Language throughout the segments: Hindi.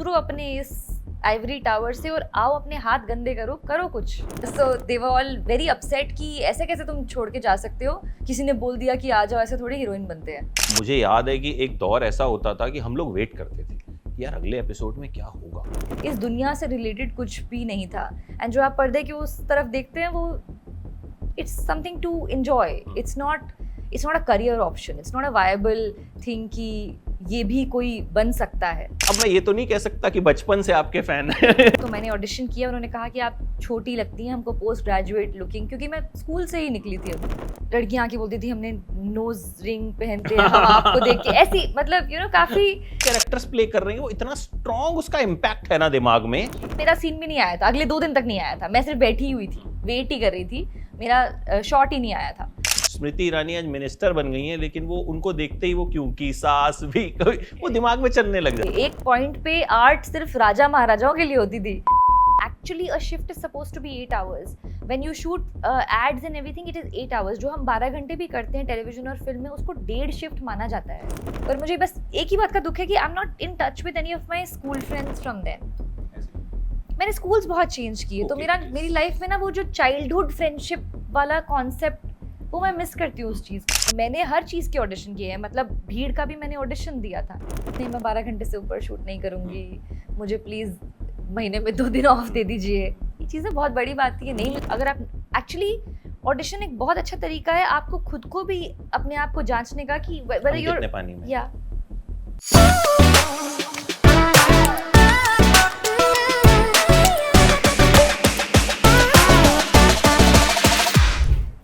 उतरो अपने इस आइवरी टावर से और आओ अपने हाथ गंदे करो, करो कुछ। सो दे वर ऑल वेरी अपसेट कि ऐसे कैसे तुम छोड़ के जा सकते हो, किसी ने बोल दिया कि आ जाओ, ऐसे थोड़ी हीरोइन बनते हैं। मुझे याद है कि एक दौर ऐसा होता था कि हम लोग वेट करते थे यार अगले एपिसोड में क्या होगा। इस दुनिया से रिलेटेड कुछ भी नहीं था, एंड जो आप पर्दे के उस तरफ देखते हैं वो it's something to enjoy, it's not a career option, it's not a viable thing कि ये भी कोई बन सकता है। अब मैं ये तो नहीं कह सकता कि बचपन से आपके फैन हैं। तो मैंने ऑडिशन किया, उन्होंने कहा कि आप छोटी लगती हैं हमको पोस्ट ग्रेजुएट लुकिंग, क्योंकि मैं स्कूल से ही निकली थी। अब लड़कियां आके बोलती थी हमने नोज रिंग पहनते हैं हम आपको देख के, ऐसी मतलब काफी कैरेक्टर्स प्ले कर रही है वो इतना स्ट्रॉन्ग उसका इम्पैक्ट है ना दिमाग में। मेरा सीन भी नहीं आया था, अगले 2 दिन तक नहीं आया था, मैं सिर्फ बैठी हुई थी, वेट ही कर रही थी, मेरा शॉट ही नहीं आया था। स्मृति ईरानी आज मिनिस्टर बन गई हैं, लेकिन वो उनको देखते ही वो क्योंकि सास भी वो दिमाग में चलने लग जाती है। एक पॉइंट पे आर्ट सिर्फ राजा महाराजाओं के लिए होती थी। Actually, a shift is supposed to be 8 hours. When you shoot ads and everything, it is 8 hours. जो हम 12 घंटे भी करते हैं टेलीविजन और फिल्म में, उसको 1.5 शिफ्ट माना जाता है। पर मुझे बस एक ही बात का दुख है कि I am not in touch with any of my school friends from then. मैंने स्कूल्स बहुत चेंज किए, तो मेरी लाइफ में ना वो जो चाइल्डहुड फ्रेंडशिप वाला कॉन्सेप्ट वो मैं मिस करती हूँ उस चीज़ को। मैंने हर चीज़ के ऑडिशन किए हैं, मतलब भीड़ का भी मैंने ऑडिशन दिया था। नहीं, मैं 12 घंटे से ऊपर शूट नहीं करूँगी, मुझे प्लीज़ महीने में 2 दिन ऑफ दे दीजिए। ये चीज़ें बहुत बड़ी बात है। नहीं, अगर आप एक्चुअली ऑडिशन एक बहुत अच्छा तरीका है आपको खुद को भी अपने आप को जांचने का कि whether you're कितने पानी में। या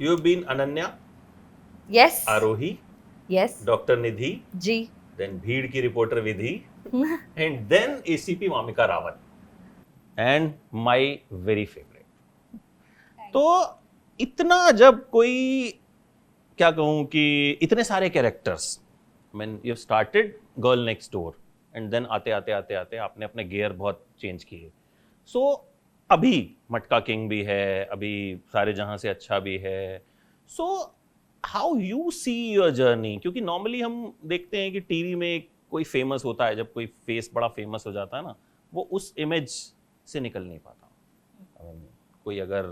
You have been Ananya, yes Arohi, yes Dr. Nidhi, जी then भीड़ की reporter Vidhi, and then ACP Mamika Rawat, and my very favorite. तो इतना जब कोई क्या कहूँ कि इतने सारे characters, when you started girl next door and then आते आते आपने अपने गियर बहुत चेंज किए। सो अभी मटका किंग भी है, अभी सारे जहां से अच्छा भी है। So how you see your journey, क्योंकि नॉर्मली हम देखते हैं कि टीवी में कोई फेमस होता है, जब कोई फेस बड़ा फेमस हो जाता है ना, वो उस इमेज से निकल नहीं पाता। कोई अगर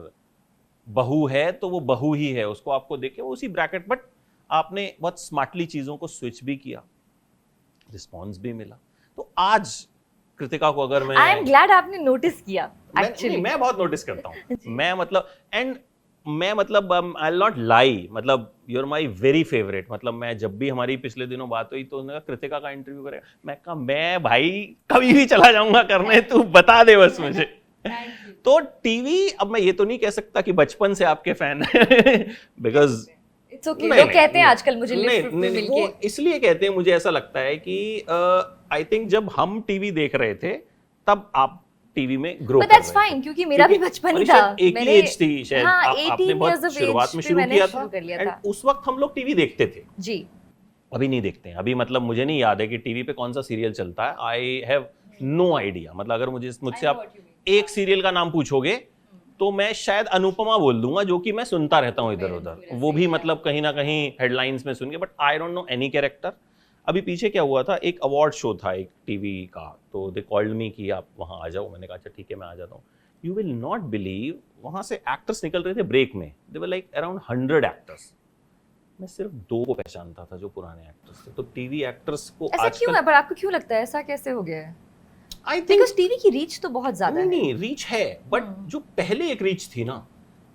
बहू है तो वो बहू ही है, उसको आपको देखे वो उसी ब्रैकेट, बट आपने बहुत स्मार्टली चीज़ों को स्विच भी किया, रिस्पॉन्स भी मिला। तो आज कृतिका को अगर मैं आई एम ग्लैड आपने नोटिस किया। एक्चुअली मैं बहुत नोटिस करता हूँ। मैं मतलब आई विल नॉट लाई, मतलब you are my very favourite. मतलब मैं जब भी हमारी पिछले दिनों बात हुई तो उन्होंने कहा कृतिका का इंटरव्यू करेगा, मैं कहा मैं भाई कभी भी चला जाऊंगा करने, तू बता दे बस मुझे। तो टीवी, अब मैं ये तो नहीं कह सकता कि बचपन से आपके फैन है बिकॉज इट्स ओके, लोग कहते हैं आजकल मुझे लिफ्ट में मिलके, वो इसलिए कहते हैं, मुझे ऐसा लगता है कि आई थिंक जब हम टीवी देख रहे थे तब आप टीवी में ग्रो बट दैट्स फाइन, क्योंकि मेरा भी बचपन ही था। एक ही एज थी शायद, हाँ, आपने बहुत शुरुआत में शुरू किया था, एंड उस वक्त हम लोग टीवी देखते थे जी। अभी नहीं देखते हैं। अभी मतलब मुझे नहीं याद है कि टीवी पे कौन सा सीरियल चलता है, आई हैव नो आइडिया। मतलब अगर मुझसे आप एक सीरियल का नाम पूछोगे तो मैं शायद अनुपमा बोल दूंगा, जो कि मैं सुनता रहता हूँ इधर उधर, वो भी मतलब कहीं ना कहीं हेडलाइंस में सुन के, but I don't know any character. अभी पीछे क्या हुआ था, एक अवार्ड शो था एक टीवी का, तो दे कॉल्ड मी कि आप वहाँ आ जाओ। मैंने कहा अच्छा ठीक है मैं आ जाता हूँ। यू विल नॉट बिलीव, वहाँ से एक्टर्स निकल रहे थे ब्रेक में, दे वर लाइक अराउंड 100 एक्टर्स। मैं सिर्फ 2 को पहचानता था जो पुराने एक्टर्स थे। तो टीवी एक्टर्स को ऐसा क्यों है? पर आपको क्यों लगता है ऐसा कैसे हो गया है? आई थिंक बिकॉज़ टीवी की रीच तो बहुत ज्यादा है। नहीं, रीच है, बट जो पहले एक रीच थी ना,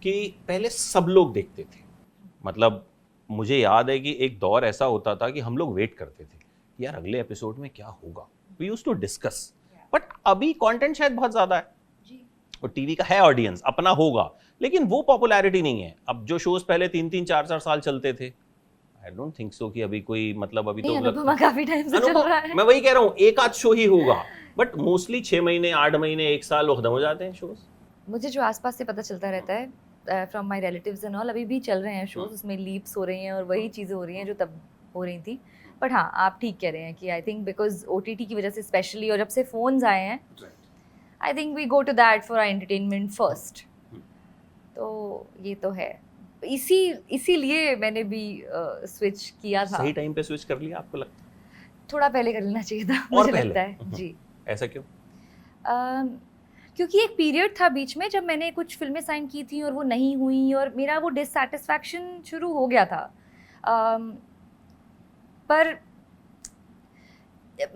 कि पहले सब लोग देखते थे। मतलब मुझे याद है कि एक दौर ऐसा होता था कि हम लोग वेट करते थे यार अगले एपिसोड में क्या होगा, we used to discuss. But अभी कंटेंट शायद बहुत ज्यादा है और टीवी का है ऑडियंस, अपना होगा, लेकिन वो पॉपुलैरिटी नहीं है। अब जो शोज पहले 3-3, 4-4 साल चलते थे, आई डोंट थिंक सो कि अभी कोई, मतलब अभी तो अनुपमा काफी टाइम से चल रहा है। मैं वही कह रहा हूँ, एक आध शो ही होगा, बट मोस्टली 6 महीने, 8 महीने, 1 साल वो खत्म हो जाते हैं शोज। मुझे जो आसपास से पता चलता रहता है from my relatives and all, अभी भी चल रहे हैं शोज, उसमें लीप्स हो रही हैं और वही चीज़ें हो रही हैं जो तब हो रही थी। बट हाँ, आप ठीक कह रहे हैं कि आई थिंक बिकॉज OTT की वजह से स्पेशली, और जब से फोन्स आए हैं, I think we go to that for our entertainment first. तो ये तो है, इसीलिए मैंने भी स्विच किया था। सही टाइम पे स्विच कर लिया आपको लगता है? थोड़ा पहले कर लेना चाहिए था और मुझे पहले? लगता है जी। ऐसा क्यों? क्योंकि एक पीरियड था बीच में जब मैंने कुछ फिल्में साइन की थी और वो नहीं हुई और मेरा वो डिससैटिस्फैक्शन शुरू हो गया था। पर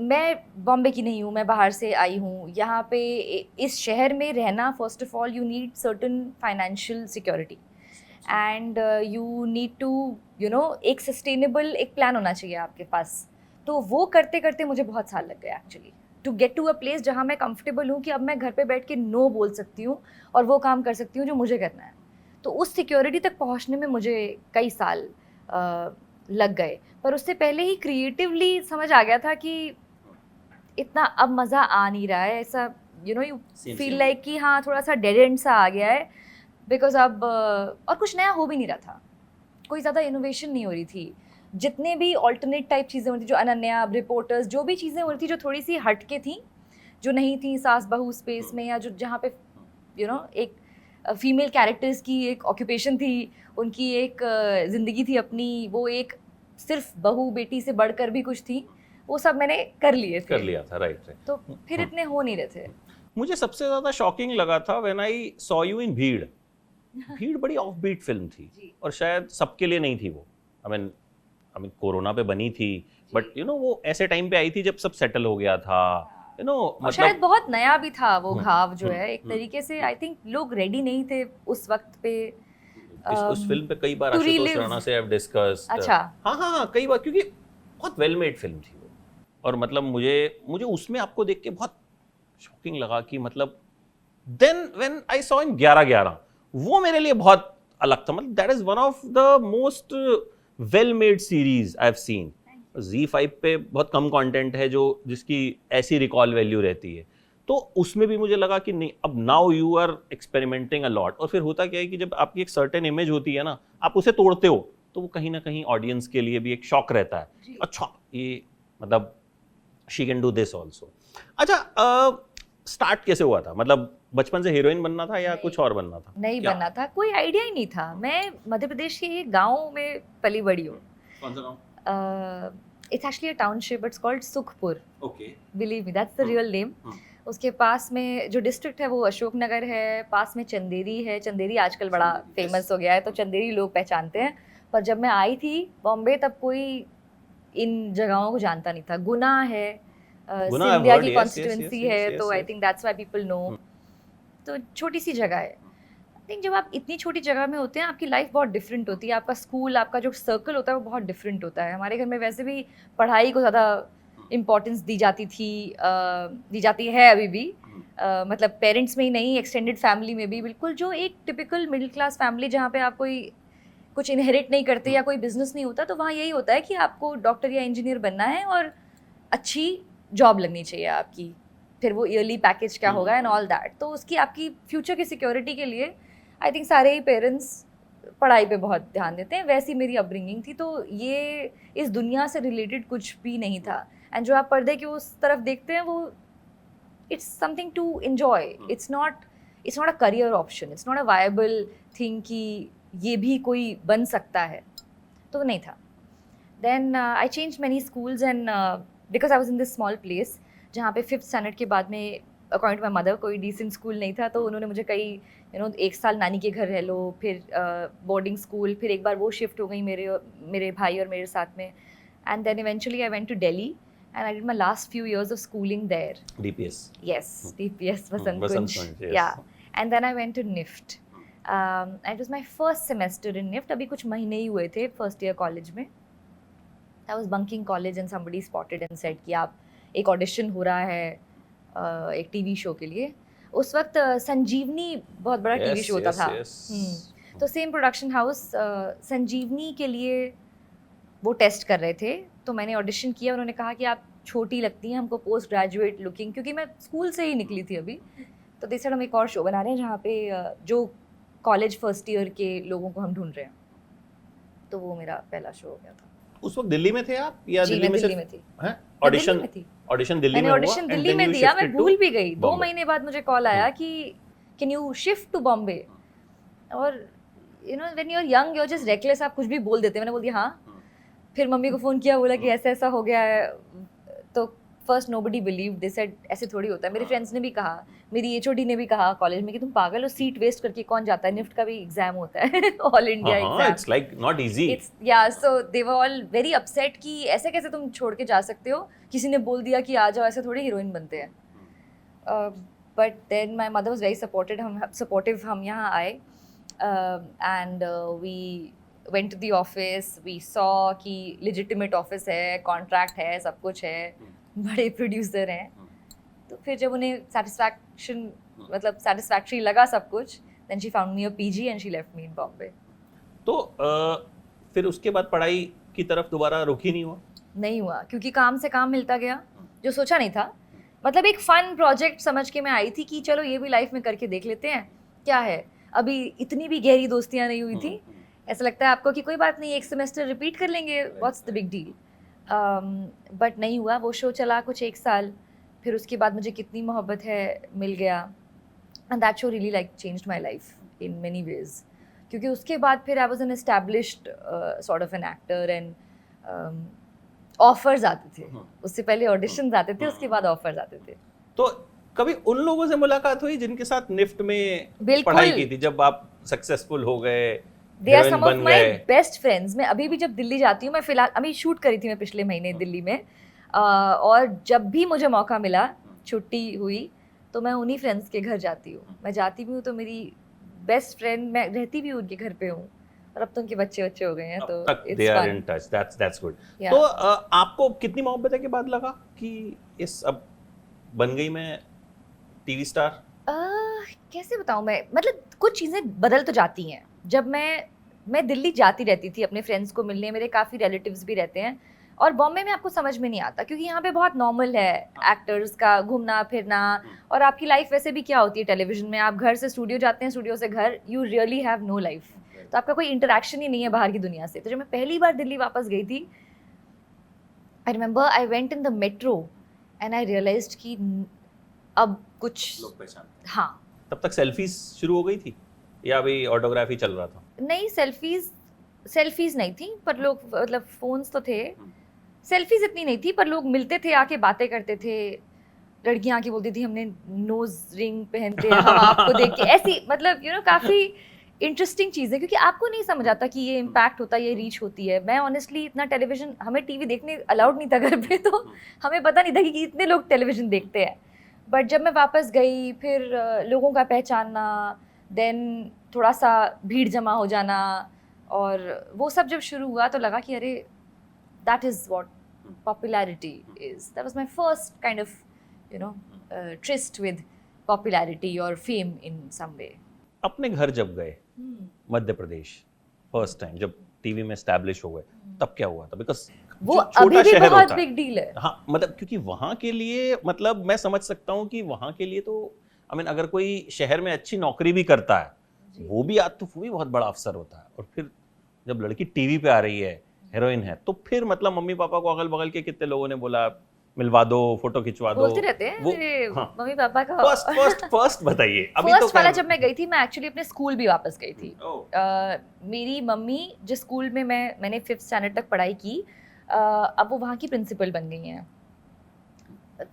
मैं बॉम्बे की नहीं हूँ, मैं बाहर से आई हूँ। यहाँ पे इस शहर में रहना, first of all you need certain financial security and you need to एक सस्टेनेबल एक प्लान होना चाहिए आपके पास। तो वो करते करते मुझे बहुत साल लग गए actually to get to a place जहाँ मैं कंफर्टेबल हूँ कि अब मैं घर पे बैठ के नो बोल सकती हूँ और वो काम कर सकती हूँ जो मुझे करना है। तो उस सिक्योरिटी तक पहुँचने में मुझे कई साल लग गए, पर उससे पहले ही क्रिएटिवली समझ आ गया था कि इतना अब मज़ा आ नहीं रहा है, ऐसा यू फील लाइक कि हाँ थोड़ा सा डेड एंड सा आ गया है, बिकॉज अब और कुछ नया हो भी नहीं रहा था, कोई ज़्यादा इनोवेशन नहीं हो रही थी। जितने भी ऑल्टरनेट टाइप चीज़ें होती थी, जो अनन्या, रिपोर्टर्स, जो भी चीज़ें हो रही थी जो थोड़ी सी हट के थी, जो नहीं थी सास बहू स्पेस में, या जो जहाँ पे एक फीमेल कैरेक्टर्स की एक ऑक्यूपेशन थी, उनकी एक ज़िंदगी थी अपनी, वो एक सिर्फ बहू बेटी से बढ़कर भी कुछ थी, वो सब मैंने कर लिया था, राइट। तो फिर इतने हो नहीं रहे थे। मुझे सबसे ज़्यादा शॉकिंग लगा था when I saw you in भीड़। भीड़ बड़ी ऑफ बीट फिल्म थी और शायद सबके लिए नहीं थी वो। आई मीन कोरोना पे बनी थी, बट वो ऐसे टाइम पे आई थी जब सब सेटल हो गया था, मतलब शायद बहुत नया भी था वो घाव जो है, एक तरीके से आई थिंक लोग रेडी नहीं थे उस वक्त पे। उस फिल्म पे कई बार आशुतोष राणा से हैव डिस्कस्ड। अच्छा, हाँ कई बार, क्योंकि बहुत वेल मेड फिल्म थी वो। और मतलब मुझे उसमें आपको देख के बहुत शॉकिंग लगा कि मतलब then when I saw in 11-11, वो मेरे लिए बहुत अलग था। मतलब that is one of the most well made series I have seen. Z5 पे बहुत कम कंटेंट है जिसकी ऐसी रिकॉल वैल्यू रहती है, तो उसमें भी मुझे लगा कि नहीं, अब now you are experimenting a lot. और फिर होता क्या है कि जब आपकी एक सर्टेन इमेज होती है ना, आप उसे तोड़ते हो तो वो कहीं ना कहीं ऑडियंस के लिए भी एक शॉक रहता है, अच्छा ये मतलब she can do this also. अच्छा, स्टार्ट कैसे हुआ था? मतलब बचपन से हीरोइन बनना था या कुछ और बनना था? नहीं बनना था, कोई आइडिया ही नहीं था। मैं मध्य प्रदेश के एक गाँव में पली बड़ी हूँ। कौन सा गाँव? It's actually a township. It's called Sukhpur. Okay. Believe me, that's the real name. उसके पास में जो डिस्ट्रिक्ट है वो अशोक नगर है, पास में चंदेरी है। चंदेरी आजकल बड़ा फेमस हो गया है, तो चंदेरी लोग पहचानते हैं। पर जब मैं आई थी बॉम्बे, तब कोई इन जगहों को जानता नहीं था। गुना है, सिंधिया की कॉन्स्टिट्यूंसी है, तो I think that's why people know. तो छोटी सी जगह है। आई थिंक जब आप इतनी छोटी जगह में होते हैं, आपकी लाइफ बहुत डिफरेंट होती है। आपका स्कूल, आपका जो सर्कल होता है वो बहुत डिफरेंट होता है। हमारे घर में वैसे भी पढ़ाई को ज़्यादा इम्पोर्टेंस दी जाती है अभी भी। मतलब पेरेंट्स में ही नहीं, एक्सटेंडेड फैमिली में भी बिल्कुल। जो एक टिपिकल मिडिल क्लास फैमिली जहाँ पे आप कोई कुछ इनहेरिट नहीं करते या कोई बिजनेस नहीं होता, तो वहाँ यही होता है कि आपको डॉक्टर या इंजीनियर बनना है और अच्छी जॉब लगनी चाहिए आपकी, फिर वो ईयरली पैकेज क्या होगा एंड ऑल दैट। तो उसकी आपकी फ्यूचर की सिक्योरिटी के लिए आई थिंक सारे ही पेरेंट्स पढ़ाई पे बहुत ध्यान देते हैं। वैसी मेरी अपब्रिंगिंग थी, तो ये इस दुनिया से रिलेटेड कुछ भी नहीं था। एंड जो आप पर्दे के उस तरफ देखते हैं वो it's something to enjoy, it's not a career option, it's not a viable thing कि ये भी कोई बन सकता है, तो नहीं था। Then I change many schools and because I was in this small place जहाँ पे 5th स्टैंडर्ड के बाद में अकॉर्डिंग टू माई मदर कोई डिसेंट स्कूल नहीं था, तो उन्होंने मुझे कई एक साल नानी के घर रह लो, फिर बोर्डिंग स्कूल, फिर एक बार वो शिफ्ट हो गई मेरे भाई और मेरे साथ में। And then eventually I went to Delhi and I did my last few years of schooling there. DPS. Yes, DPS Vasant Kunj. Kunj, yes. Yeah, and then I went to NIFT. It was my first semester in NIFT. अभी कुछ महीने ही हुए थे फर्स्ट ईयर कॉलेज में. I was bunking college and somebody spotted and said कि आप एक ऑडिशन हो रहा है एक टीवी शो के लिए। उस वक्त संजीवनी बहुत बड़ा टीवी शो होता था। तो सेम प्रोडक्शन हाउस संजीवनी के लिए वो टेस्ट कर रहे थे, तो मैंने ऑडिशन किया। उन्होंने कहा कि आप छोटी लगती हैं हमको, पोस्ट ग्रेजुएट लुकिंग, क्योंकि मैं स्कूल से ही निकली थी अभी। तो दे सेड हम एक और शो बना रहे हैं जहाँ पे जो कॉलेज फर्स्ट ईयर के लोगों को हम ढूंढ रहे हैं। तो वो मेरा पहला शो हो गया था। उस वक्त दिल्ली में थे आप या दिल्ली में थी? ऑडिशन दिल्ली में हुआ? ऑडिशन दिल्ली में दिया, मैं भूल भी गई। 2 महीने बाद मुझे कॉल आया कि can you shift to Bombay. और when you are young you are just reckless, आप कुछ भी बोल देते हैं। मैंने बोल दिया हाँ। फिर मम्मी को फ़ोन किया, बोला कि ऐसा ऐसा हो गया है। तो first nobody believe, they said ऐसे थोड़ी होता है। मेरे फ्रेंड्स ने भी कहा, मेरी एचओडी ने भी कहा कॉलेज में कि तुम पागल हो, सीट वेस्ट करके कौन जाता है, निफ्ट का भी एग्जाम होता है all India exam, it's like not easy. It's या सो दे वर ऑल वेरी अपसेट कि ऐसे कैसे तुम छोड़ के जा सकते हो, किसी ने बोल दिया कि आ जाओ, ऐसे थोड़ी हीरोइन बनते हैं। But then my mother was very supportive, हम यहाँ आए and we went to the office, we saw कि लेजिटिमेट ऑफिस है, कॉन्ट्रैक्ट है, सब कुछ है, बड़े प्रोड्यूसर हैं। तो फिर जब उन्हें सेटिस्फैक्टरी लगा सब कुछ, then she found me a PG and she left me in Bombay. तो फिर उसके बाद पढ़ाई की तरफ दोबारा रुख ही नहीं हुआ? नहीं हुआ, क्योंकि काम से काम मिलता गया, जो सोचा नहीं था। मतलब एक फन प्रोजेक्ट समझ के मैं आई थी कि चलो ये भी लाइफ में करके देख लेते हैं, क्या है, अभी इतनी भी गहरी दोस्तियां नहीं हुई थी, ऐसा लगता है आपको कि कोई बात नहीं, एक सेमेस्टर रिपीट कर लेंगे, what's the big deal. But नहीं हुआ, वो शो चला कुछ 1 साल, फिर उसके बाद मुझे कितनी मोहब्बत है मिल गया, and that show really like changed my life in many ways, क्योंकि उसके बाद फिर I was an established sort of an actor and offers आते थे, उससे पहले ऑडिशंस आते थे, उसके बाद ऑफर्स आते थे। तो कभी उन लोगों से मुलाकात हुई जिनके साथ निफ्ट में बिल्कुल। पढ़ाई की थी, जब आप सक्सेसफुल हो गए, they are heroine some of बन माय गए? Best friends. मैं अभी भी जब दिल्ली जाती हूँ, मैं फिलहाल अभी शूट करी थी मैं पिछले महीने दिल्ली में, और जब भी मुझे मौका मिला, छुट्टी हुई, तो मैं उन्हीं फ्रेंड्स के घर जाती हूँ। मैं जाती भी हूँ तो मेरी बेस्ट फ्रेंड, मैं रहती भी उनके घर पे हूँ, और अब तो उनके बच्चे हो गए हैं, तो they are in touch, that's good. Yeah. तो आपको कितनी मोहब्बत है के बाद लगा कि इस अब बन गई मैं टीवी स्टार? कैसे बताऊँ मैं, मतलब कुछ चीज़ें बदल तो जाती हैं। जब मैं दिल्ली जाती रहती थी अपने फ्रेंड्स को मिलने, मेरे काफ़ी रिलेटिव्स भी रहते हैं, और बॉम्बे में आपको समझ में नहीं आता, क्योंकि यहाँ पे बहुत नॉर्मल है एक्टर्स का घूमना फिरना, और आपकी लाइफ वैसे भी क्या होती है टेलीविजन में, आप घर से स्टूडियो जाते हैं, स्टूडियो से घर, you really have no life, तो आपका कोई इंटरेक्शन ही नहीं है बाहर की दुनिया से। तो जब मैं पहली बार दिल्ली वापस गई थी, I remember I went in the metro and I realised कि अब कुछ, लोग पहचानते हैं। हाँ, तब तक सेल्फीज शुरू हो गई थी या अभी ऑटोग्राफी चल रहा था? नहीं, सेल्फीज नहीं थी, पर लोग, मतलब फोन्स तो थे, सेल्फीज इतनी नहीं थी, पर लोग मिलते थे, आके बातें करते थे, लड़कियां आके बोलती थी हमने नोज रिंग पहनते हैं हम आपको देख के, ऐसी, मतलब काफी इंटरेस्टिंग चीज़ है, क्योंकि आपको नहीं समझ आता कि ये इम्पैक्ट होता है, ये रीच होती है। मैं ऑनेस्टली इतना टेलीविजन, हमें टीवी देखने अलाउड नहीं था घर पे, तो हमें पता नहीं था कि इतने लोग टेलीविजन देखते हैं। बट जब मैं वापस गई, फिर लोगों का पहचानना, देन थोड़ा सा भीड़ जमा हो जाना, और वो सब जब शुरू हुआ तो लगा कि अरे that is what popularity is. That was my first kind of tourist with popularity और फेम इन सम वे। अपने घर जब गए मध्य प्रदेश फर्स्ट टाइम, जब टीवी में एस्टैब्लिश हो गए, तब क्या हुआ था? बिकॉज वो अभी भी बहुत बिग डील है। हाँ, मतलब क्योंकि वहाँ के लिए, मतलब मैं समझ सकता हूँ कि वहाँ के लिए तो आई मीन अगर कोई शहर में अच्छी नौकरी भी करता है, वो भी बहुत बड़ा अफसर होता है, और फिर जब लड़की टीवी पे आ रही है, हीरोइन है, तो फिर मतलब मम्मी पापा को अगल बगल के कितने लोगों ने बोला मिलवा दो, फोटो खिंचवा दो, बोलते रहते हैं मेरे मम्मी पापा का। फर्स्ट बताइए। अभी फर्स्ट तो वाला जब मैं गई थी, मैं एक्चुअली अपने स्कूल भी वापस गई थी। मेरी मम्मी जिस स्कूल में मैंने 5th स्टैंडर्ड तक पढ़ाई की, अब वो वहाँ की प्रिंसिपल बन गई हैं।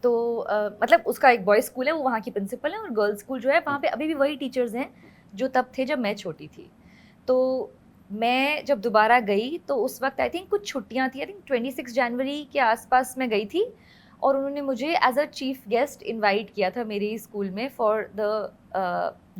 तो मतलब उसका एक बॉयज़ स्कूल है, वो वहाँ की प्रिंसिपल है, और गर्ल्स स्कूल जो है वहाँ पे अभी भी वही टीचर्स हैं जो तब थे जब मैं छोटी थी। तो मैं जब दोबारा गई तो उस वक्त आई थिंक कुछ छुट्टियाँ थी, आई थिंक 26 जनवरी के आसपास मैं गई थी, और उन्होंने मुझे as a chief guest invite किया था मेरे स्कूल में for the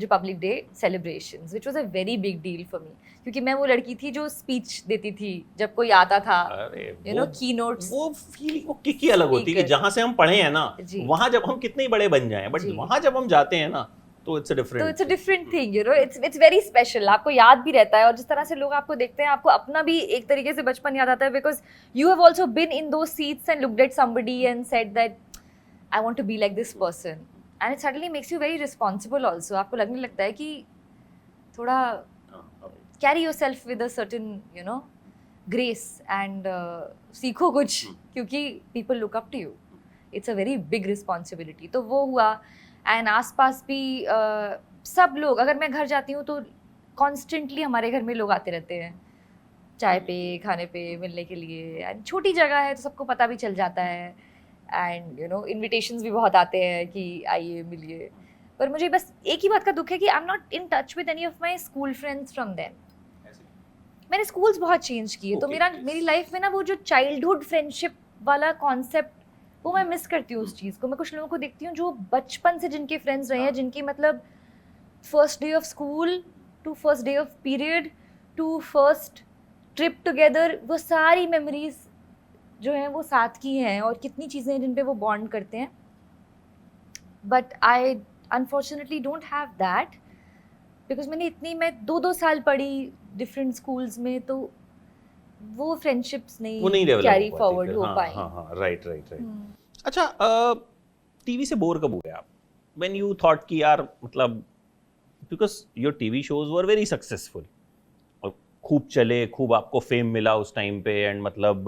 Republic Day celebrations, which was a very big deal for me, क्योंकि मैं वो लड़की थी जो स्पीच देती थी जब कोई आता था, की नोट्स। वो फीलिंग, वो किक ही अलग होती है कि जहाँ से हम पढ़े हैं ना, वहाँ जब हम कितने बड़े बन जाएं, बट वहाँ जब हम जाते हैं ना, तो it's a different thing, it's very special. आपको याद भी रहता है, और जिस तरह से लोग आपको देखते हैं, आपको अपना भी एक तरीके से बचपन याद आता है, because you have also been in those seats and looked at somebody and said that I want to be like this person, and it suddenly makes you very responsible also. आपको लगने लगता है कि थोड़ा carry yourself with a certain grace, and सीखो कुछ, क्योंकि people look up to you. It's a very big responsibility. तो वो हुआ, एंड आसपास भी सब लोग, अगर मैं घर जाती हूँ तो कॉन्स्टेंटली हमारे घर में लोग आते रहते हैं चाय पे, खाने पे, मिलने के लिए, एंड छोटी जगह है तो सबको पता भी चल जाता है, एंड यू नो इनविटेशंस भी बहुत आते हैं कि आइए मिलिए, पर मुझे बस एक ही बात का दुख है कि I am not in touch with any of my school friends from then. मैंने स्कूल्स बहुत चेंज किए, तो मेरी लाइफ में ना वो जो चाइल्डहुड फ्रेंडशिप वाला कॉन्सेप्ट वो मैं मिस करती हूँ उस चीज़ को. मैं कुछ लोगों को देखती हूँ जो बचपन से जिनके फ्रेंड्स रहे हैं, जिनकी मतलब first day of school to first day of period to first trip together, वो सारी मेमोरीज जो हैं वो साथ की हैं, और कितनी चीज़ें हैं जिन पे वो बॉन्ड करते हैं. But I unfortunately don't have that, because मैं 2 साल पढ़ी डिफरेंट स्कूल्स में, तो वो फ्रेंडशिप्स नहीं कैरी फॉरवर्ड हो पाई. हाँ, राइट. अच्छा, टीवी से बोर कब हुए आप? व्हेन यू थॉट कि यार मतलब, because your TV shows were very successful और खूब चले, खूब आपको फेम मिला उस टाइम पे, एंड मतलब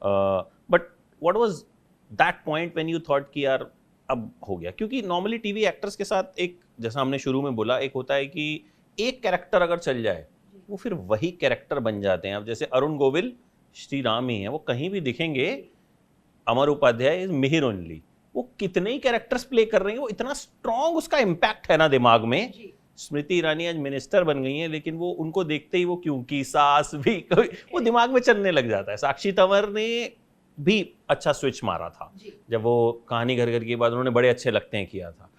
but what was that point when you thought कि यार अब हो गया? क्योंकि नॉर्मली टीवी एक्टर्स के साथ एक, जैसा हमने शुरू में बोला, एक होता है कि एक कैरेक्टर अगर चल जाए वो फिर वही कैरेक्टर बन जाते हैं. अब जैसे अरुण गोविल श्री राम ही है, वो कहीं भी दिखेंगे, अमर उपाध्याय इज मिहिर ओनली, वो कितने ही कैरेक्टर्स प्ले कर रहे हैं, वो इतना स्ट्रॉन्ग उसका इम्पैक्ट है ना दिमाग में. स्मृति ईरानी आज मिनिस्टर बन गई हैं, लेकिन वो उनको देखते ही वो क्योंकि सास भी वो दिमाग में चलने लग जाता है. साक्षी तंवर ने भी अच्छा स्विच मारा था जब वो कहानी घर घर के बाद उन्होंने बड़े अच्छे लगते हैं किया था.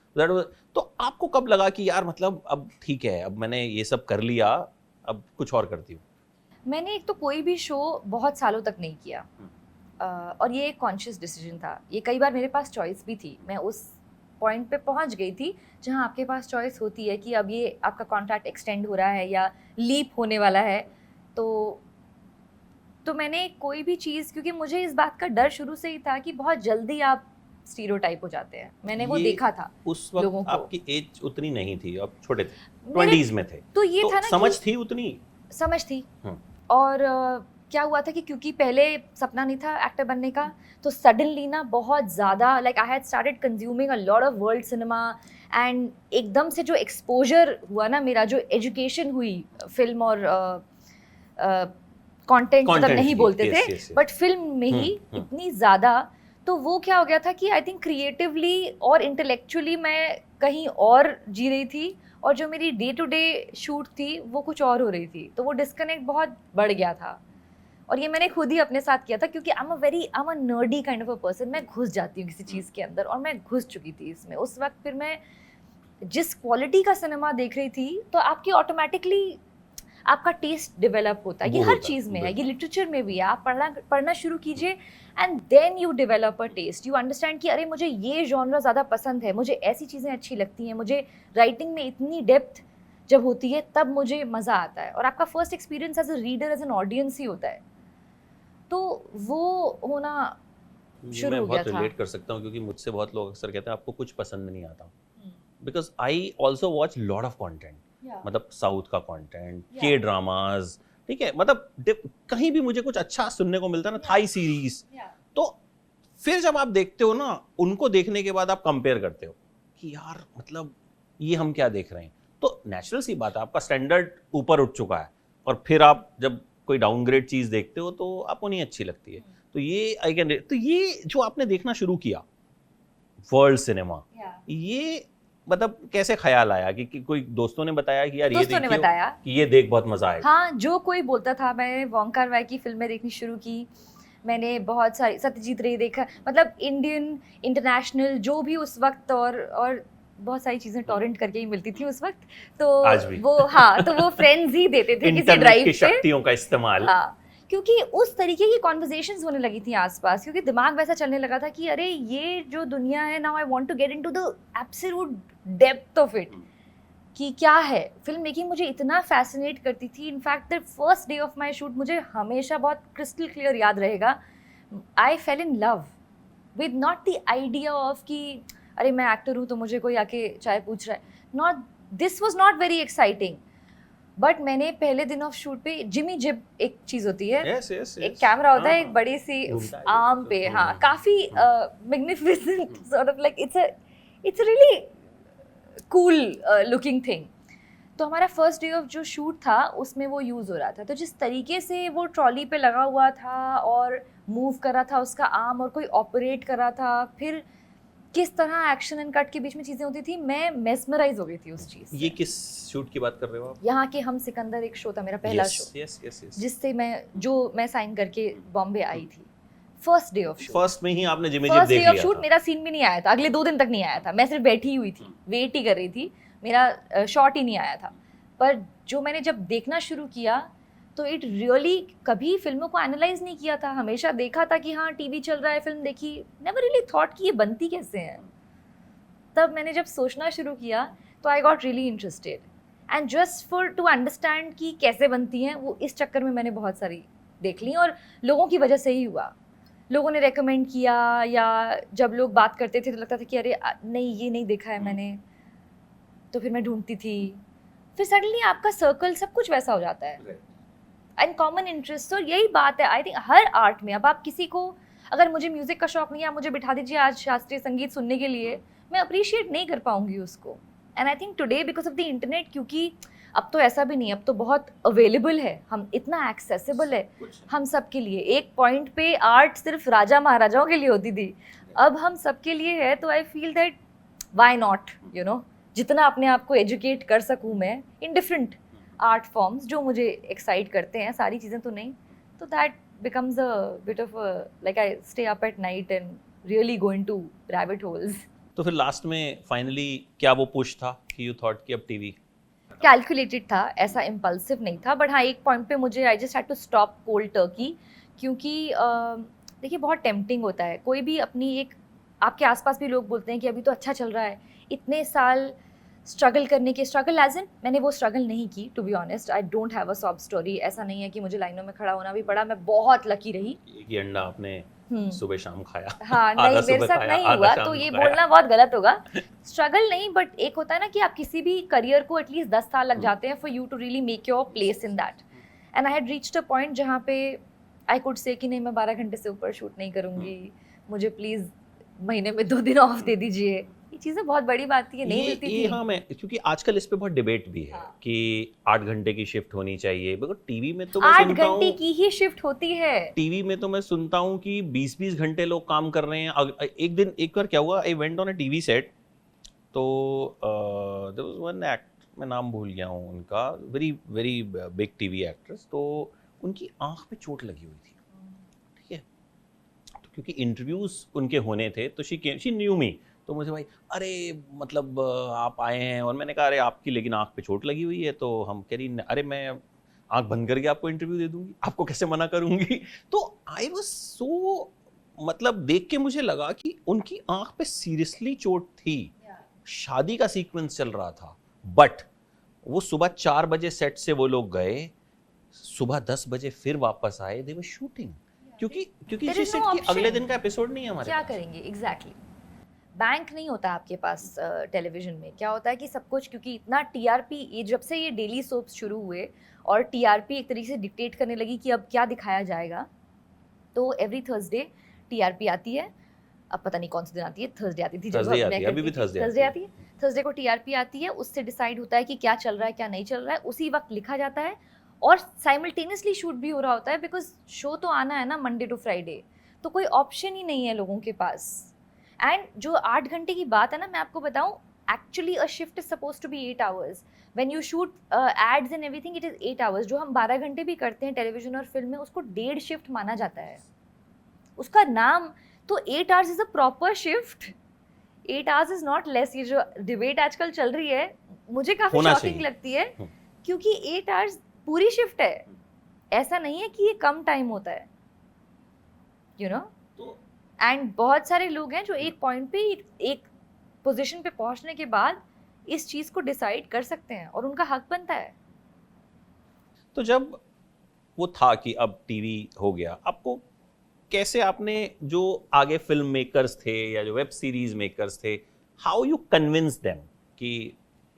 तो आपको कब लगा कि यार मतलब अब ठीक है, अब मैंने ये सब कर लिया, अब कुछ और करती हूँ? मैंने एक तो कोई भी शो बहुत सालों तक नहीं किया, और ये एक कॉन्शियस डिसीजन था. ये कई बार मेरे पास चॉइस भी थी, मैं उस पॉइंट पे पहुंच गई थी जहां आपके पास चॉइस होती है कि अब ये आपका कॉन्ट्रैक्ट एक्सटेंड हो रहा है या लीप होने वाला है. तो मैंने कोई भी चीज़, क्योंकि मुझे इस बात का डर शुरू से ही था कि बहुत जल्दी आप स्टीरियोटाइप हो जाते हैं. मैंने वो देखा था. उस वक्त आपकी एज उतनी नहीं थी, आप छोटे थे, 20s में थे, तो ये था ना, समझ थी, उतनी समझ थी. और क्या हुआ था कि क्योंकि पहले सपना नहीं था एक्टर बनने का, तो सडनली ना बहुत ज़्यादा like I had started consuming a lot of world cinema, and एकदम से जो एक्सपोजर हुआ ना, मेरा जो एजुकेशन हुई फिल्म और कंटेंट मतलब नहीं बोलते थे, बट फिल्म में ही इतनी ज़्यादा, तो वो क्या हो गया था कि आई थिंक क्रिएटिवली और इंटेलेक्चुअली मैं कहीं और जी रही थी, और जो मेरी डे टू डे शूट थी वो कुछ और हो रही थी. तो वो डिस्कनेक्ट बहुत बढ़ गया था, और ये मैंने खुद ही अपने साथ किया था, क्योंकि I am a nerdy kind of a person. मैं घुस जाती हूँ किसी चीज़ के अंदर, और मैं घुस चुकी थी इसमें उस वक्त. फिर मैं जिस क्वालिटी का सिनेमा देख रही थी, तो आपकी ऑटोमेटिकली आपका टेस्ट डेवलप होता है. ये हर चीज़ में है, ये लिटरेचर में भी है. आप पढ़ना शुरू कीजिए, and then you develop a taste. You understand कि अरे मुझे ये जॉनरा ज़्यादा पसंद है, मुझे ऐसी चीज़ें अच्छी लगती हैं, मुझे राइटिंग में इतनी डेप्थ जब होती है तब मुझे मज़ा आता है. और आपका first experience as a reader, as an audience ही होता है. तो वो होना शुरू हो गया था. मैं बहुत रिलेट कर सकता हूँ, क्योंकि मुझसे बहुत लोग अक्सर कहते हैं आपको कुछ पसंद नहीं आता, because I also watch lot of content. मतलब साउथ का कंटेंट, के ड्रामाज, ठीक है, मतलब कहीं भी मुझे कुछ अच्छा सुनने को मिलता है ना, थाई सीरीज. तो फिर जब आप देखते हो ना, उनको देखने के बाद आप कंपेयर करते हो कि यार मतलब ये हम क्या देख रहे हैं. तो नेचुरल सी बात है, आपका स्टैंडर्ड ऊपर उठ चुका है, और फिर आप जब कोई डाउनग्रेड चीज देखते हो तो आपको नहीं अच्छी लगती है. तो ये आई कैन, तो ये जो आपने देखना शुरू किया वर्ल्ड सिनेमा, ये मतलब कैसे ख्याल आया कि कोई दोस्तों ने बताया कि यार ये देखियो, कि ये देख बहुत मजा आएगा? हाँ, जो कोई बोलता था. मैंने वॉन्ग कार-वाई की फिल्में देखनी शुरू की. मैंने बहुत सारी सत्यजीत रे देखा, मतलब इंडियन, इंटरनेशनल जो भी उस वक्त, और बहुत सारी चीजें टॉरेंट करके ही मिलती थी उस वक्त. तो वो तो वो फ्रेंड्स ही देते थे किसी ड्राइव पे, शक्तियों का इस्तेमाल. हाँ, क्योंकि उस तरीके की कॉन्वर्सेशंस होने लगी थी आसपास, क्योंकि दिमाग वैसा चलने लगा था कि अरे ये जो दुनिया है, now I want to get into the absolute depth of it, कि क्या है फिल्म मेकिंग. मुझे इतना फैसिनेट करती थी. In fact the first day of my shoot मुझे हमेशा बहुत क्रिस्टल क्लियर याद रहेगा. I fell in love with not the idea of कि अरे मैं एक्टर हूँ तो मुझे कोई आके चाय पूछ रहा है. Not, this was not very exciting. But मैंने पहले दिन ऑफ शूट पे जिमी जिब एक चीज होती है, एक कैमरा होता है, एक बड़ी सी आर्म पे, हाँ, काफी magnificent sort of like it's a really cool looking thing. तो हमारा फर्स्ट डे ऑफ जो शूट था उसमें वो यूज़ हो रहा था, तो जिस तरीके से वो ट्रॉली पे लगा हुआ था और मूव कर रहा था उसका आर्म और कोई ऑपरेट कर रहा था, फिर किस तरह एक्शन एंड कट के बीच में चीज़ें होती थी, मैं मेस्मराइज हो गई थी उस चीज़ से। ये किस शूट की बात कर रहे हो आप? यहाँ के हम सिकंदर एक शो था, मेरा पहला शो, यस जिससे मैं साइन करके बॉम्बे आई थी। First day of shoot, first में ही आपने जिमी फर्स्ट देख डे ऑफ लिया शूट था। मेरा सीन भी नहीं आया था, अगले 2 दिन तक नहीं आया था, मैं सिर्फ बैठी हुई थी, वेट ही कर रही थी, मेरा शॉट ही नहीं आया था। पर जो मैंने जब देखना शुरू किया तो इट रियली, कभी फिल्मों को एनालाइज नहीं किया था, हमेशा देखा था कि हाँ टीवी चल रहा है, फिल्म देखी, नेवर रियली थॉट कि ये बनती कैसे हैं। तब मैंने जब सोचना शुरू किया तो I got really interested, and just for to understand कि कैसे बनती हैं, वो इस चक्कर में मैंने बहुत सारी देख ली और लोगों की वजह से ही हुआ। लोगों ने रेकमेंड किया या जब लोग बात करते थे तो लगता था कि अरे नहीं ये नहीं देखा है मैंने, तो फिर मैं ढूंढती थी, फिर सडनली आपका सर्कल सब कुछ वैसा हो जाता है एंड कॉमन इंटरेस्ट। और यही बात है आई थिंक हर आर्ट में। अब आप किसी को, अगर मुझे म्यूज़िक का शौक नहीं है, आप मुझे बिठा दीजिए आज शास्त्रीय संगीत सुनने के लिए, मैं अप्रिशिएट नहीं कर पाऊंगी उसको। And I think today because of the internet, क्योंकि अब तो ऐसा भी नहीं, अब तो बहुत अवेलेबल है, हम इतना एक्सेसिबल है हम सब के लिए। एक पॉइंट पे आर्ट सिर्फ राजा महाराजाओं के लिए होती थी, अब हम सब के लिए है। तो आई feel that why not, you know, जितना अपने आप को एजुकेट कर सकूँ मैं इन डिफरेंट आर्ट फॉर्म्स जो मुझे एक्साइट करते हैं, सारी चीज़ें तो नहीं, तो that becomes a bit of like I stay up at night and really go into rabbit holes. तो फिर लास्ट में फाइनली क्या वो पुश था कि यू थॉट कि अब टीवी? कैलकुलेटेड था, ऐसा इम्पल्सिव नहीं था, बट हाँ एक पॉइंट पे मुझे I just had to stop cold turkey, क्योंकि देखिए बहुत टेम्पटिंग होता है। कोई भी अपनी एक, आपके आसपास भी लोग बोलते हैं कि अभी तो अच्छा चल रहा है, इतने साल स्ट्रगल करने के, स्ट्रगल एज इन मैंने वो स्ट्रगल नहीं की, to be honest I don't have a sob story. ऐसा नहीं है कि मुझे लाइनों में खड़ा होना भी पड़ा, मैं बहुत लकी रही। एक ही अंडा आपने सुबह शाम खाया। हाँ नहीं, मेरे साथ नहीं हुआ, तो ये बोलना बहुत गलत होगा। स्ट्रगल नहीं, बट एक होता है ना कि आप किसी भी करियर को एटलीस्ट 10 साल लग जाते हैं for you to really make your place in that, and I had reached a point जहाँ पे आई कुड से कि नहीं मैं 12 घंटे से ऊपर शूट नहीं करूँगी, मुझे प्लीज़ महीने में 2 दिन ऑफ दे दीजिए। ये चीज़ें बहुत बड़ी बात थी, नहीं मिलती थी। हाँ, मैं क्योंकि आजकल इस पे बहुत डिबेट भी है कि 8 घंटे की शिफ्ट होनी चाहिए, मगर टीवी में तो मैं 8 सुनता घंटे हूँ, की ही शिफ्ट होती है। टीवी में तो मैं सुनता हूँ कि 20-20 घंटे लोग काम कर रहे हैं। एक बार क्या हुआ, I went on a TV set, तो देयर वाज वन एक्ट, मैं नाम भूल गया हूँ उनका, very very big TV actress, तो उनकी आंख पे चोट लगी हुई थी, ठीक है, तो क्योंकि इंटरव्यूज उनके होने थे तो शी न्यू मी, तो मुझे भाई अरे मतलब आप आए हैं, और मैंने कहा अरे आपकी लेकिन आंख पे चोट लगी हुई है, तो हम कह रही अरे मैं आंख बंद करके आपको इंटरव्यू दे दूंगी, आपको कैसे मना करूंगी। तो आई वाज सो, मतलब देख के मुझे लगा कि उनकी आंख पे सीरियसली चोट थी, शादी का सीक्वेंस चल रहा था, बट वो सुबह 4 बजे सेट से वो लोग गए, सुबह 10 बजे फिर वापस आए, दे वर शूटिंग, क्योंकि There she is said no कि option. अगले दिन का एपिसोड नहीं है हमारे क्या पास। करेंगे एग्जैक्टली बैंक नहीं होता आपके पास टेलीविजन में। क्या होता है कि सब कुछ, क्योंकि इतना टीआरपी, ये जब से ये डेली सोप्स शुरू हुए और टीआरपी एक तरीके से डिक्टेट करने लगी कि अब क्या दिखाया जाएगा, तो एवरी थर्सडे टीआरपी आती है। अब पता नहीं कौन से दिन आती है, थर्सडे आती थी जब Thursday मैं आती है, अभी भी करती थी, Thursday Thursday आती आती है, थर्सडे को टीआरपी आती है, उससे डिसाइड होता है कि क्या चल रहा है क्या नहीं चल रहा है, उसी वक्त लिखा जाता है और साइमल्टेनियसली शूट भी हो रहा होता है, बिकॉज शो तो आना है ना मंडे टू फ्राइडे, तो कोई ऑप्शन ही नहीं है लोगों के पास। एंड जो 8 घंटे की बात है ना, मैं आपको बताऊं, actually a shift is suppose to be 8 hours, when you shoot ads and everything it is 8 hours. जो हम 12 घंटे भी करते हैं टेलीविजन और फिल्म में, उसको 1.5 शिफ्ट माना जाता है, उसका नाम तो 8 hours is a proper shift, 8 hours is not less. ये जो डिबेट आजकल चल रही है मुझे काफी होना शॉकिंग चाहिए। लगती है, क्योंकि 8 आवर्स पूरी शिफ्ट है, ऐसा नहीं है कि ये कम टाइम होता है, यू नो। एंड बहुत सारे लोग हैं जो एक पॉइंट पे, एक पोजीशन पे पहुंचने के बाद इस चीज को डिसाइड कर सकते हैं और उनका हक बनता है। तो जब वो था कि अब टीवी हो गया, आपको कैसे, आपने जो आगे फिल्म मेकर्स थे या जो वेब सीरीज मेकर्स थे, हाउ यू कन्विंस देम कि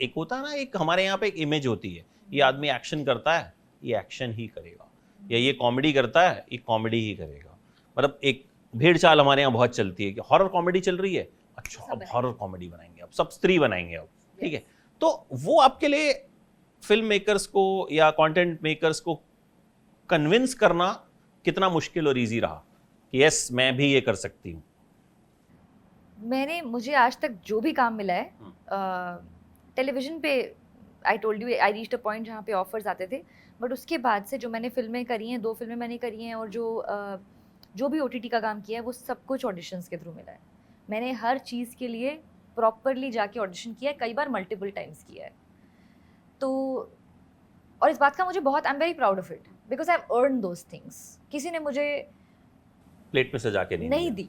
एक होता है ना, एक हमारे यहाँ पे एक इमेज होती है, ये आदमी एक्शन करता है ये एक्शन ही करेगा, या ये कॉमेडी करता है ये कॉमेडी ही करेगा। मतलब एक भेड़ चाल हमारे यहाँ बहुत चलती है कि हॉरर कॉमेडी चल रही है, अच्छा अब हॉरर कॉमेडी बनाएंगे, अब सब स्त्री बनाएंगे अब, ठीक है। तो वो आपके लिए फिल्म मेकर्स को या कंटेंट मेकर्स को कन्विंस करना कितना मुश्किल और इजी रहा कि यस मैं भी ये कर सकती हूँ? मुझे आज तक जो भी काम मिला है टेलीविजन पे, I told you I reached a point जहाँ पे ऑफर्स आते थे, बट उसके बाद से जो मैंने फिल्में करी हैं, 2 फिल्में मैंने करी हैं, और जो भी OTT का काम किया है वो सब कुछ ऑडिशंस के थ्रू मिला है। मैंने हर चीज़ के लिए प्रॉपरली जाके ऑडिशन किया है, कई बार मल्टीपल टाइम्स किया है। तो और इस बात का मुझे बहुत, I am very proud of it because I have earn those things. किसी ने मुझे प्लेट में सजा के नहीं दी।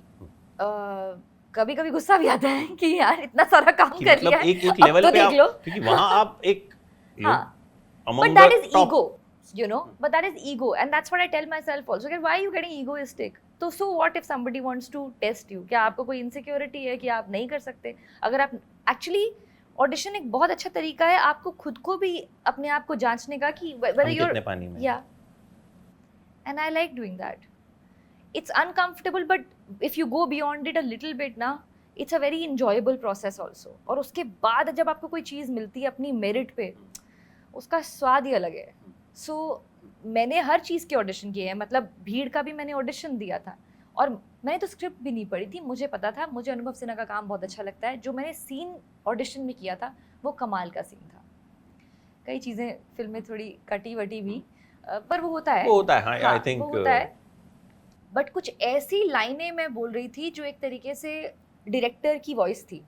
कभी कभी गुस्सा भी आता है कि यार इतना सारा काम कि कर मतलब लिया, एक अब लेवल तो पे देख आप, लो। क्योंकि वहां आप एक हाँ, among but that the is top. ego, you know, but that is ego, and that's what I tell myself also, कि why are you getting egoistic? तो so what if somebody wants to test you? क्या आपको कोई insecurity है कि आप नहीं कर सकते? अगर आप actually ऑडिशन एक बहुत अच्छा तरीका है आपको खुद को भी अपने आप को जांचने का कि whether हम you're कितने पानी में? yeah, and I like doing that. It's uncomfortable, but if you go beyond it a little bit ना, it's a very enjoyable process also. और उसके बाद जब आपको कोई चीज़ मिलती है अपनी मेरिट पे, उसका स्वाद ही अलग है। सो मैंने हर चीज़ के ऑडिशन किए हैं, मतलब भीड़ का भी मैंने ऑडिशन दिया था, और मैंने तो स्क्रिप्ट भी नहीं पढ़ी थी, मुझे पता था मुझे अनुभव सिन्हा का काम बहुत अच्छा लगता है। जो मैंने सीन ऑडिशन में किया था वो कमाल का सीन था। कई चीज़ें फिल्म में थोड़ी कटी वटी भी, पर वो होता है, वो होता है, हाँ, आई थिंक वो होता है। बट कुछ ऐसी लाइनें मैं बोल रही थी जो एक तरीके से डायरेक्टर की वॉइस थी,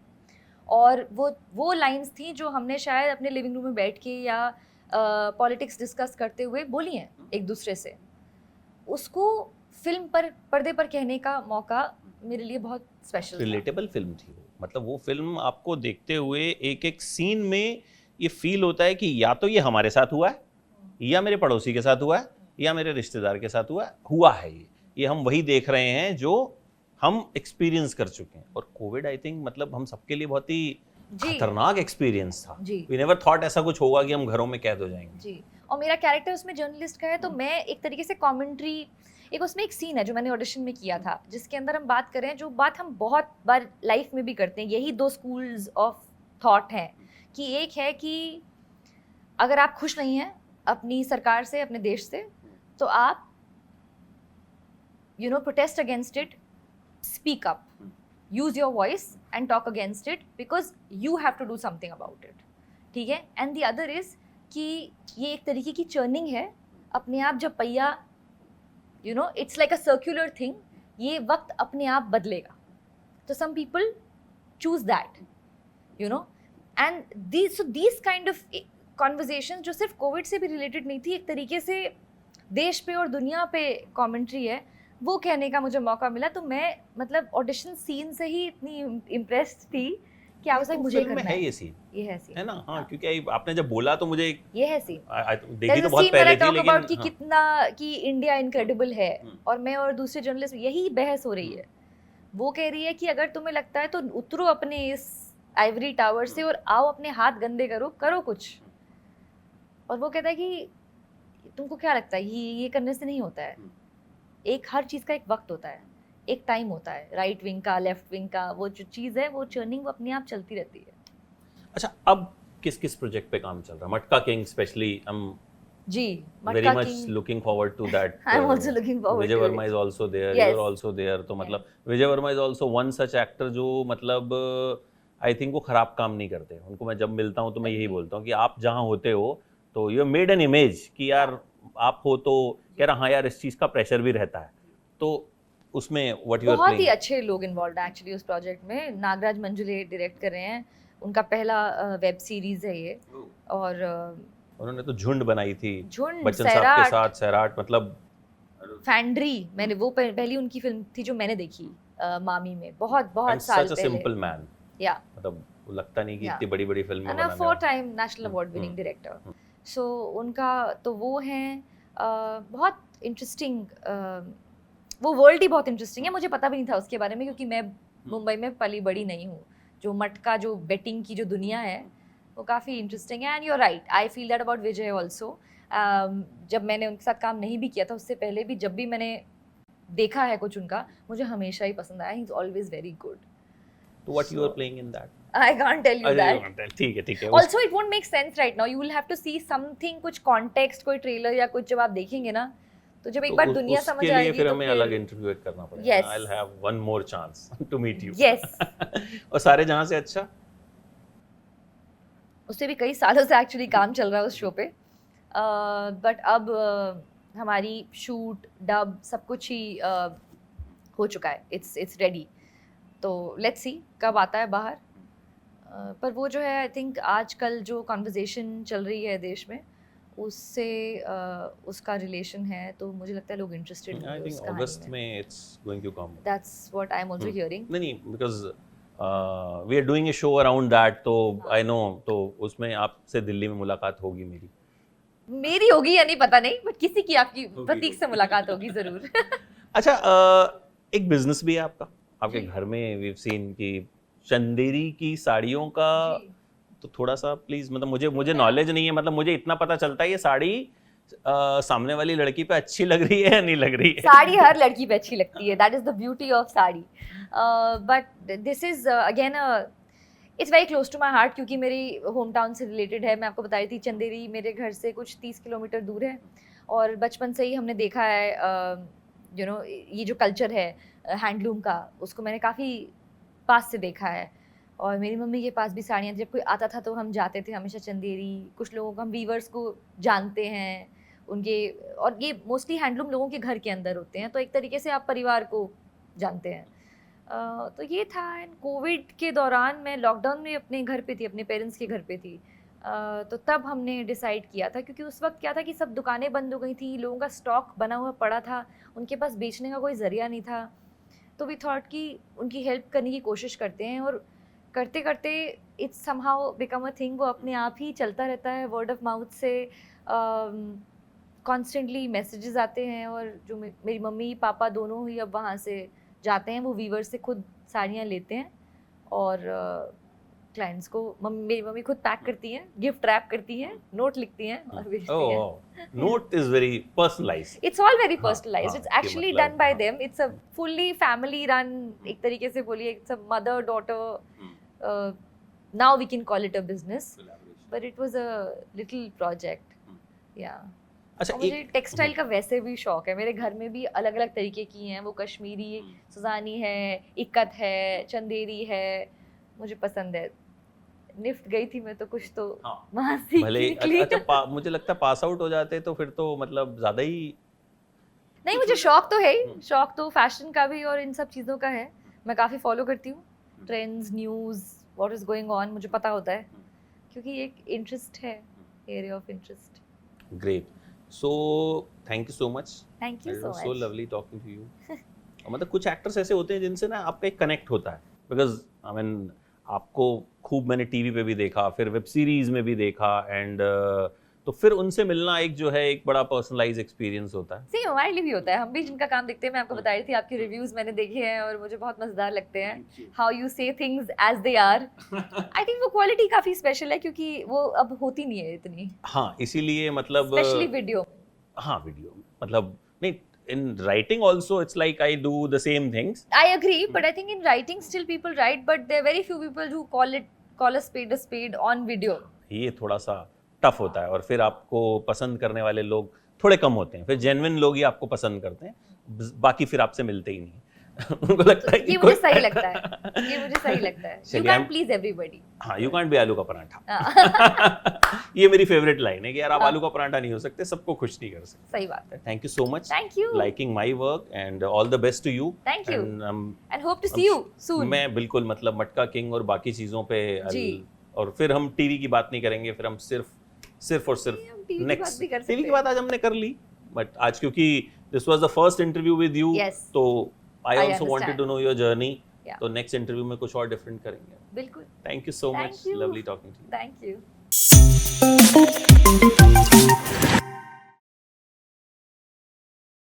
और वो लाइंस थी जो हमने शायद अपने लिविंग रूम में बैठ के या पॉलिटिक्स डिस्कस करते हुए बोली हैं एक दूसरे से। उसको फिल्म पर, पर्दे पर कहने का मौका मेरे लिए बहुत स्पेशल था। रिलेटेबल फिल्म थी वो, मतलब वो फिल्म आपको देखते हुए एक एक सीन में ये फील होता है कि या तो ये हमारे साथ हुआ है, या मेरे पड़ोसी के साथ हुआ है, या मेरे रिश्तेदार के साथ हुआ है ये हम वही देख रहे हैं जो हम एक्सपीरियंस कर चुके हैं। और कोविड आई थिंक मतलब हम सबके लिए बहुत ही खतरनाक एक्सपीरियंस था। वी नेवर थॉट ऐसा कुछ होगा कि हम घरों में कैद हो जाएंगे। जी, और मेरा कैरेक्टर उसमें जर्नलिस्ट का है, तो मैं एक तरीके से कमेंट्री, एक उसमें एक सीन है जो मैंने ऑडिशन में किया था, जिसके अंदर हम बात करें जो बात हम बहुत बार लाइफ में भी करते हैं। यही 2 स्कूल्स ऑफ थॉट हैं कि एक है कि अगर आप खुश नहीं हैं अपनी सरकार से, अपने देश से, तो आप protest against it, speak up, use your voice and talk against it because you have to do something about it, ठीक है। and the other is कि ये एक तरीके की churning है, अपने आप जब पहिया it's like a circular thing, ये वक्त अपने आप बदलेगा। तो some people choose that, and these kind of conversations जो सिर्फ कोविड से भी रिलेटेड नहीं थी, एक तरीके से देश पे और दुनिया पे कमेंट्री है, वो कहने का मुझे मौका मिला। तो मैं मतलब ऑडिशन सीन से ही इतनी इम्प्रेस्ड थी कि आई वाज लाइक मुझे करना है ये सीन, ये है सीन, है ना। हाँ, क्योंकि आपने जब बोला तो मुझे ये है सीन देखी तो बहुत पहले थी, लेकिन कि कितना कि इंडिया इनक्रेडिबल है, और मैं और दूसरे जर्नलिस्ट यही बहस हो रही है। वो कह रही है कि अगर तुम्हें लगता है तो उतरो अपने इस आइवरी टावर से और आओ अपने हाथ गंदे करो कुछ। और वो कहता है कि तुमको क्या लगता है ये करने से नहीं होता है, एक हर चीज़ का एक वक्त होता है, एक टाइम होता है, राइट विंग का, लेफ्ट विंग का, वो जो चीज़ है वो चर्निंग वो अपने आप चलती रहती है। अच्छा, अब किस प्रोजेक्ट पे काम चल रहा है? मटका किंग स्पेशली, जी, very much looking forward to that. I am also looking forward. Vijay Varma is also there, you are also there. तो मतलब Vijay Varma is also one such actor जो मतलब आई थिंक वो खराब काम नहीं करते। उनको मैं जब मिलता हूँ तो मैं यही बोलता हूँ कि आप जहाँ होते हो तो यू मेड एन इमेज कि यार आप हो तो कह रहा हाँ यार इस चीज़ का प्रेशर भी रहता है। तो उसमें व्हाट यू आर बहुत ही अच्छे लोग इन्वॉल्व हैं एक्चुअली उस प्रोजेक्ट में। नागराज मंजुले डायरेक्ट कर रहे हैं, उनका पहला वेब सीरीज है ये, और उन्होंने तो झुंड बनाई थी, झुंड, बच्चन साहब के साथ, सैराट, मतलब फैंड्री, मैंने वो पहली उनकी फिल्म थी जो मैंने देखी मामी में, बहुत साल पहले। सिंपल मैन, या मतलब लगता नहीं कि इतनी बड़ी फिल्में बनाने, 4 time national award winning director. So उनका तो वो हैं, बहुत इंटरेस्टिंग, वो वर्ल्ड ही बहुत इंटरेस्टिंग है। मुझे पता भी नहीं था उसके बारे में क्योंकि मैं मुंबई में पली बड़ी नहीं हूँ। जो मटका, जो बेटिंग की जो दुनिया है वो काफ़ी इंटरेस्टिंग है। And you are right, I feel that about Vijay also. जब मैंने उनके साथ काम नहीं भी किया था, उससे पहले भी जब भी मैंने देखा है कुछ उनका, मुझे हमेशा ही पसंद आया। He is always very good. तो what you are playing in that? I can't tell you that. ठीक है Also, it won't make sense right now. You will have to see something, कुछ context, कोई trailer या कुछ जब आप देखेंगे ना, तो जब एक बार दुनिया समझ आएगी तो उसके लिए फिर हमें अलग इंटरव्यू करना पड़ेगा. Yes. I'll have one more chance to meet you. Yes. और सारे जहां से अच्छा. उससे भी कई सालों से एक्चुअली काम चल रहा है उस शो पे, बट अब हमारी शूट डब सब कुछ ही हो चुका है. It's ready. तो लेट्स सी कब आता है बाहर. पर वो जो है आई थिंक आजकल जो कॉन्वर्जेशन चल रही है देश में उससे उसका रिलेशन है, तो मुझे लगता है लोग इंटरेस्टेड हैं. आई थिंक अगस्त में it's going to come. That's what I am also hearing. नहीं because we are doing a show around that, तो आई नो, तो उसमें आपसे दिल्ली में मुलाकात होगी मेरी होगी या नहीं पता नहीं, बट किसी की आपकी प्रतीक से मुलाकात होगी जरूर. अच्छा, एक बिजनेस भी है आपके घर में. वी हैव सीन कि चंदेरी की साड़ियों का, तो थोड़ा सा प्लीज, मतलब मुझे नॉलेज नहीं है. मतलब मुझे इतना पता चलता है ये साड़ी सामने वाली लड़की पे अच्छी लग रही है या नहीं लग रही है. साड़ी हर लड़की पे अच्छी लगती है. That is the beauty of sari. But this is again it's very close to my heart, क्योंकि मेरी होम टाउन से रिलेटेड है. मैं आपको बता रही थी चंदेरी मेरे घर से कुछ 30 किलोमीटर दूर है, और बचपन से ही हमने देखा है यू नो ये जो कल्चर है हैंडलूम का, उसको मैंने काफ़ी पास से देखा है. और मेरी मम्मी के पास भी साड़ियाँ, जब कोई आता था तो हम जाते थे हमेशा चंदेरी. कुछ लोगों को हम वीवर्स को जानते हैं उनके, और ये मोस्टली हैंडलूम लोगों के घर के अंदर होते हैं, तो एक तरीके से आप परिवार को जानते हैं. तो ये था. एंड कोविड के दौरान मैं लॉकडाउन में अपने घर पे थी, अपने पेरेंट्स के घर पे थी. तो तब हमने डिसाइड किया था, क्योंकि उस वक्त क्या था कि सब दुकानें बंद हो गई थी, लोगों का स्टॉक बना हुआ पड़ा था, उनके पास बेचने का कोई ज़रिया नहीं था. तो वी थॉट कि उनकी हेल्प करने की कोशिश करते हैं, और करते करते it's somehow become a thing. वो अपने आप ही चलता रहता है. वर्ड ऑफ माउथ से कॉन्स्टेंटली मैसेजेस आते हैं, और जो मेरी मम्मी पापा दोनों ही अब वहाँ से जाते हैं. वो वीवर से खुद साड़ियाँ लेते हैं और क्लाइंट्स को मेरी मम्मी खुद पैक करती हैं, गिफ्ट रैप करती हैं, नोट लिखती हैं और भेजती हैं. Note is very personalized. It's all very personalized. It's actually done by them. It's a fully family run, एक तरीके से बोलिए. It's a mother daughter, now we can call it a business, but it was a little project. या अच्छा, मुझे टेक्सटाइल का वैसे भी शौक है. मेरे घर में भी अलग अलग तरीके की हैं. वो कश्मीरी सुजानी है, इक्कत है, चंदेरी है, मुझे पसंद है. निफ्ट गई थी मैं तो कुछ तो वहाँ से निकली. अच्छा, मुझे लगता है पास आउट हो जाते तो फिर तो मतलब ज्यादा ही. नहीं, मुझे शौक तो है ही. शौक तो फैशन का भी और इन सब चीज़ों का है. मैं काफ़ी फॉलो करती हूँ trends, news, what is going on. मुझे पता होता है क्योंकि एक इंटरेस्ट है, area of interest. Great. So thank you so much. Thank you so much. So lovely talking to you. मतलब कुछ एक्टर्स ऐसे होते हैं जिनसे ना आपका एक कनेक्ट होता है, बिकॉज आई मीन आपको खूब मैंने टीवी पे भी देखा, फिर वेब सीरीज में भी देखा, एंड तो फिर उनसे मिलना एक जो है एक बड़ा पर्सनलाइज एक्सपीरियंस होता है. सही, हमारे लिए भी होता है. हम भी जिनका काम देखते हैं, मैं आपको बता रही थी आपके रिव्यूज मैंने देखे हैं और मुझे बहुत मजेदार लगते हैं. How you say things as they are. I think वो क्वालिटी काफी स्पेशल है, क्योंकि वो अब होती नहीं है इतनी. हाँ, इसीलिए मतलब स्पेशली वीडियो. हाँ, वीडियो मतलब नहीं. In writing also, it's like I do the same things. I agree, but I think in writing still people write, but there are very few people who call a spade on video. ये थोड़ा सा टफ होता है, और फिर आपको पसंद करने वाले लोग थोड़े कम होते हैं. फिर जेन्युइन लोग ही आपको पसंद करते हैं, बाकी फिर आपसे मिलते ही नहीं. उनको लगता है कि ये मुझे सही लगता है. ये मुझे सही लगता है. You can't please everybody. हाँ, you can't be आलू का पराठा. ये मेरी फेवरेट लाइन है कि यार आप आलू का पराठा नहीं हो सकते, सबको खुश नहीं कर सकते. सही बात है. Thank you so much. Thank you. Liking my work and all the best to you. Thank you. And hope to see you soon. मैं बिल्कुल मतलब मटका किंग और बाकी चीजों पे, और फिर हम टीवी की बात नहीं करेंगे. फिर हम सिर्फ और सिर्फ नेक्स्ट टीवी की बात आज हमने कर ली, बट आज क्योंकि this was the first interview with you, तो I also wanted to know your journey. तो नेक्स्ट इंटरव्यू में कुछ और डिफरेंट करेंगे. बिल्कुल. Thank you so much. Lovely talking to you. Thank you.